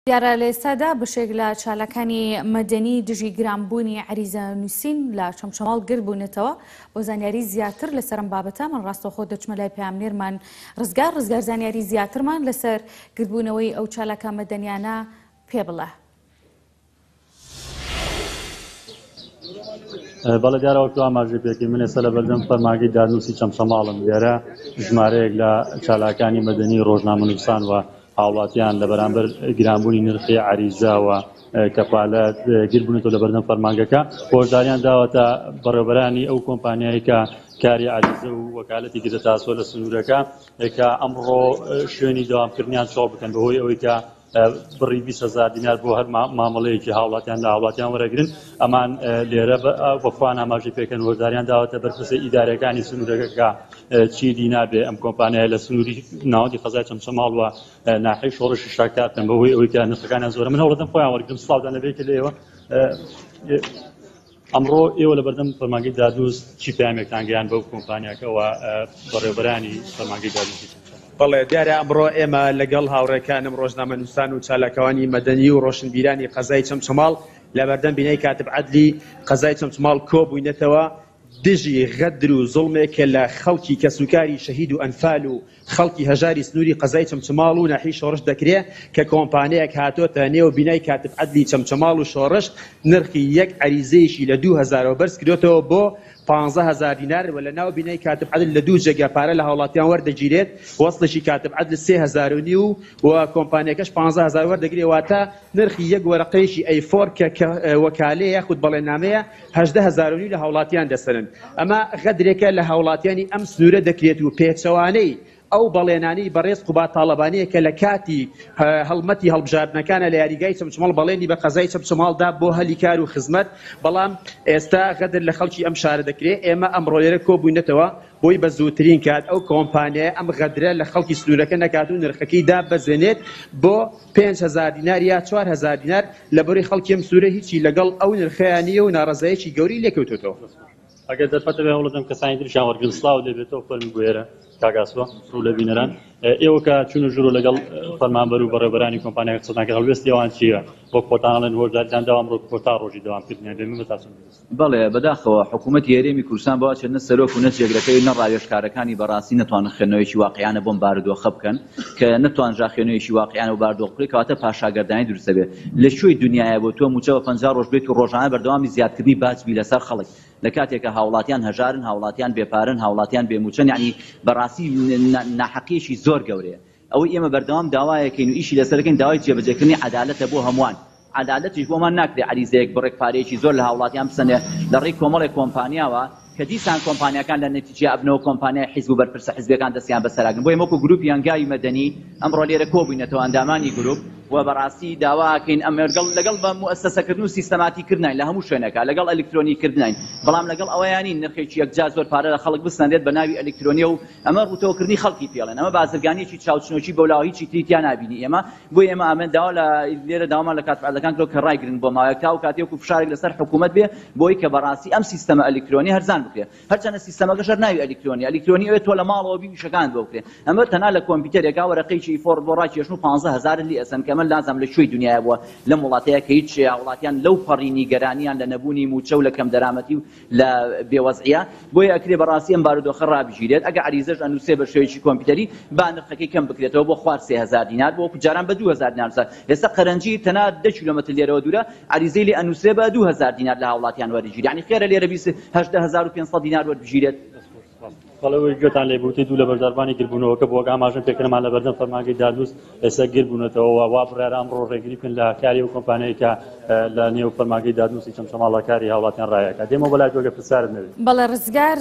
دیارە لە ئێستادا بەشێک لە چالەکانی مەدەنی دژی گرانبوونی عەریزە نووسین لە چەمچەماڵ گر بوونەتەوە. بۆ زانیاری زیاتر لەسەر ئەم بابەتە من ڕاستەوخۆ دەچمە لای پەیامنێرمان ڕزگار زانیاری زیاترمان لەسەر گربوونەوەی ئەو چالەکە مەدەنیانە پێ بڵێ. بەڵێ دیارەوە تو ئاماژەی پێکی من ئێستا لە بەردەم فەرمانگەی دادنووسی چەمچەماڵم لێرە ژمارەیەک لە چالاکانی مەدەنی ڕۆژنامەنووسان و هاوڵاتیان لە بەرامبەر گرانبوونی نرخی عەریزە و کەفالەت گیربوونەوە لە بەردەم فەرمانگەکە خۆشداریان داوەتە بەڕێوەبەرانی ئەو کۆمپانیایی کە کاری عەریزە و وەکالەتی گرتە تاسۆ لە سنوورەکە کە ئەمڕۆ شوێنی داوامکردنیان چۆڵ بکەن بەهۆی ئەوەی کە بڕی 20,000 دینار بۆ هەر مامەڵەیەکی هاوڵاتیان لە هاوڵاتیان وەرەگرن. ئەمان لێرە بەخوا ئاماژەی پێکەن وەزاریان داوەتە بەرپرسە ئیدارەکانی سنوورەکە کە چی دینا بێ ئەم کۆمپانیای لە سنووری ناوەندی خەزای چەمچەماڵ و ناحەی شۆڕشی شاکاتن بەهۆی ئەوەی کە نرخەکانیان زۆرە. من هەوڵەدەم خۆیان وەرگرم سڵاودان لەبێت لێەوە ئەمڕۆ ئێوە لە بەردەم فەرمانگەی دادوست چی پامێکتان گەیان بەو کۆمپانیاکەوە بەڕێوەبەرانی فەرمانگەی دادوستی؟ بەڵێ دیارە ئەمڕۆ ئێمە لەگەڵ هاوڕێکانم ڕۆژنامەنووسان و چالاکەوانی مەدەنی و ڕۆشنبیرانی قەزای چەمچەماڵ لە بەردەم بینەی کاتب عەدلی قەزای چەمچەماڵ کۆبووینەتەوە دژی غەدر و زوڵمێکە لە خەڵکی کەسوکاری شەهید و ئەنفال و خەڵکی هەژاری سنووری قەزای چەمچەماڵ و ناحی شۆڕش دەکرێت کە کۆمپانیەک هاتۆتە نێو بینای کاتب عەدلی چەمچەماڵ و شۆڕش نرخی یەک عەریزەیەشی لە 2000 بەرز کردوێتەوە بۆ 15,000 دینار و لە ناو بینەی کاتب عەدل لە دوو جێگە پارە لە هاوڵاتیان وەردەگیرێت. وەسڵێکی کاتب عەدل 3,500 و کۆمپانیەکەش 15,000 وەردەگرێت. واتە نرخی یەک وەرەقەیەکی ئەیفۆر کە وەکالەیە یاخود بەڵێنامەیە 18,500 لە هاوڵاتیان دەسەرن. ئەمە غەدرێکە لە هاوڵاتیانی ئەم سنوورە دەکرێت و پێچەوانەی ئەو بەڵێنانی بەڕێز قوبات تاڵەبانەیە کە لە کاتی هەڵمەتی هەڵبژاردنەکانە لە یاریگای چەمچەماڵ بەڵێنی بە قەزای چەمچەماڵدا بۆ هەلی کار و خزمەت. بەڵام ئێستا غەدر لە خەڵکی ئەم شارە دەکرێت. ئێمە ئەمڕۆ لێرە کۆبووینەتەوە بۆی بە زووترین کات ئەو کۆمپانیای ئەم غەدرە لە خەڵکی سنوورەکە نەکات و نرخەکەی دابەزێنێت بۆ 5,000 دینار یا 4,000 دینار لە بەری خەڵکی ئەم سوورە هیچی لەگەڵ ئەو نرخەیانیە و ناڕەزایەکی گەوری لێکەوتوێتەوە. ئەگەر دەرفەتە بێ هەوڵەدەم کەسانی تریشیان وەرگن سڵاو دەبێتەوە فەرمی بۆێرە کاگاسوە ڕوو لە بینەران ئێوە کە چون و ژوور لەگەڵ فەرمانبەر و بەڕێوەبەرانی کۆمپانیاکە قسەتانکە هەڵوێستی ئەوان چییە؟ بۆ کۆتانڵێن هۆژداریان داوام ڕۆ کۆتا ڕۆژی داوامکردنیان بێ من بەتاسم. بەڵێ بەداخەوە حکوومەتی هەرێمی کوردستان بەوا چێت نە سەرۆک و نە جێگرەکەی نە ڕاوێژکارەکانی بەڕاستی نەتوانن خوێندنەوەیکی واقعیانە بۆم بارودۆخە بکەن کە نەتوانرا خوێنەوەیکی واقعیانە و بارودۆخ بکرێت کەواتە پاشاگەردانی دروستە بێت. لە شوێی دنیایە بۆ تۆ موچەوە 50 ڕۆژ بێت و ڕۆژانە بەردەوامی زیادکردنی باجبی لەسەر خەڵک لە کاتێکە هاوڵاتیان هەژارن، هاوڵاتیان بێپارن، هاوڵاتیان بێموچەن، یعنی بەڕاستی ناحەقیەکی زۆر گەورەیە. ئەوەی ئێمە بەردەوام داوایەکەین و ئیشی لەسەرەکەین داوای جێبەجێکردنی عەدالەتە بۆ هەمووان. عەدالەتیش بۆمان ناکرێت عەریزەیەک بڕێک پارەیەکی زۆر لە هاوڵاتیان بسەنێ لە ڕێی کۆمەڵێک کۆمپانیاوە کە دیسان کۆمپانیەکان لە نەتیجە ئەبنەوە کۆمپانیای حیزب و بەرپرسە حیزبەکان دەستیان بەسەراگرن. بۆ ئێمەکو گروپی هەنگاوی مەدەنی ئەمڕۆ لێرە کۆبووینەتەوە ئەندامانی گروپ و بەڕاستی داواکەین ئەمە لەگەڵ بە موەسسەسەکردن و سیستەماتیکردنین لە هەموو شوێنەکە لەگەڵ ئەلکترۆنیکردنین، بەڵام لەگەڵ ئەوەیانی نرخێکی یەکجار زۆر پارە لە خەڵک بستاندێت بە ناوی ئەلکترۆنیە و ئەمە ڕوتەوەکردنی خەڵکی پێڵێن. ئەمە بازرگانیەکی چاوچنۆکی بەولاوە هیچی تریتیان نابینی. ئێمە بۆ ئێمە ئەمە داوا لە لێرە داوامان لە کاتفعالەکان کرۆ کە ڕایگرن بۆ ماوەیەک تا و کاتێک و فشارێک لەسەر حکوومەت بێ بۆی کە بەڕاستی ئەم سیستەمە ئەلکترۆنی هەرزان بکرێت. هەرچەندە سیستەمەکەش ناوی ئەلکترۆنی ئەوێت تۆ لە ماڵەوە بیویشەکان بۆ بکرێت. ئەمە تەنها لە کۆمپیوتەرێکا وەرەقەیەکی فۆر بۆ ڕاکێشن و 15,000 لی ئەسەن کە من لازم لە شوێی دنیای بووە لەم وڵاتەیە کە هیچ وڵاتیان لەو پەڕینی گەرانیان لە نەبوونی موچە و لە کەم دەرامەتی و لە بێوەزعیە بۆیە ئەکرێ بەڕاستی ئەم بارودۆخە ڕابژیرێت. ئەگە عەریزەش ئەنووسێ بە شێوەیەکی کۆمپیوتەری با نرخەکەی کەم بکرێتەوە بۆ خوار 3,000 دینار بۆ جاران بە 2,000 دینار. ئێستا قەرەنجی تەنها 10 کیلۆمەتر لێرەوە دوورە عەریزەی لێ ئەنووسێ بە 2,000 دینار لە هاوڵاتیان وەرەگیری، یعنی خێرە لێرە 18,500 دینار وەربژیرێت. بەڵەوەی گوێتان لێ بوتی دوو لە بەردەربانی گربوونەوەکە بۆ ئاماژەم پێکردمان لە بەردەم فەرمانگەی دادوست ئێستا گربوونەتەوە وا بڕیارە ئەمڕۆ ڕێگری بکەن لە کاری و کۆمپانیایی کە لە نێو فەرمانگەی دادوستی چەمچەماڵە کاری هاوڵاتیان ڕایەکە. دێمە بەلای تۆ گە پرسیارت نەوێت. بەڵێ ڕزگار